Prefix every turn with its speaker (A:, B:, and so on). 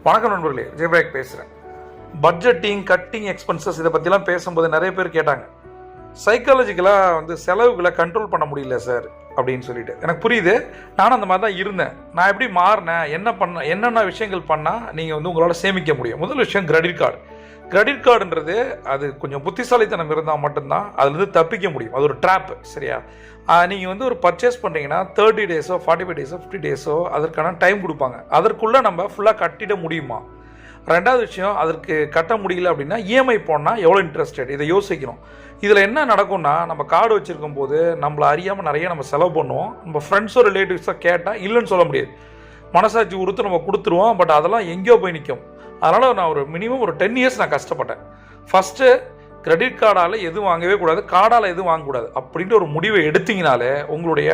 A: வணக்கம் நண்பர்களே, ஜெயபிரேக் பேசுகிறேன். பட்ஜெட்டிங், கட்டிங் எக்ஸ்பென்சஸ் இதை பற்றிலாம் பேசும்போது நிறைய பேர் கேட்டாங்க, சைக்காலஜிக்கலாக செலவுகளை கண்ட்ரோல் பண்ண முடியல சார் அப்படின்னு சொல்லிட்டு. எனக்கு புரியுது, நானும் அந்த மாதிரி தான் இருந்தேன். நான் எப்படி மாறினேன், என்னென்ன விஷயங்கள் பண்ணால் நீங்கள் உங்களால் சேமிக்க முடியும். முதல் விஷயம் கிரெடிட் கார்டு. கிரெடிட் கார்டுன்றது அது கொஞ்சம் புத்திசாலித்தனம் இருந்தால் மட்டும்தான் அதுலேருந்து தப்பிக்க முடியும். அது ஒரு ட்ராப்பு, சரியா? நீங்கள் ஒரு பர்ச்சேஸ் பண்ணுறீங்கன்னா 30 டேஸோ 45 டேஸோ 50 டேஸோ அதற்கான டைம் கொடுப்பாங்க. அதற்குள்ளே நம்ம ஃபுல்லாக கட்டிட முடியுமா? ரெண்டாவது விஷயம், அதற்கு கட்ட முடியல அப்படின்னா இஎம்ஐ போனால் எவ்வளோ இன்ட்ரெஸ்ட் ரேட், இதை யோசிக்கணும். இதில் என்ன நடக்கும்னா, நம்ம கார்டு வச்சுருக்கும் போது நம்மளை அறியாமல் நிறைய நம்ம செலவு பண்ணுவோம். நம்ம ஃப்ரெண்ட்ஸோ ரிலேட்டிவ்ஸோ கேட்டால் இல்லைன்னு சொல்ல முடியாது. மனசாட்சி உறுத்து நம்ம கொடுத்துருவோம். பட் அதெல்லாம் எங்கேயோ போய் நிற்கும். அதனால் நான் மினிமம் 10 இயர்ஸ் நான் கஷ்டப்பட்டேன். ஃபஸ்ட்டு கிரெடிட் கார்டால் எதுவும் வாங்கவே கூடாது, கார்டால் எதுவும் வாங்கக்கூடாது அப்படின்ட்டு ஒரு முடிவை எடுத்தீங்கனாலே உங்களுடைய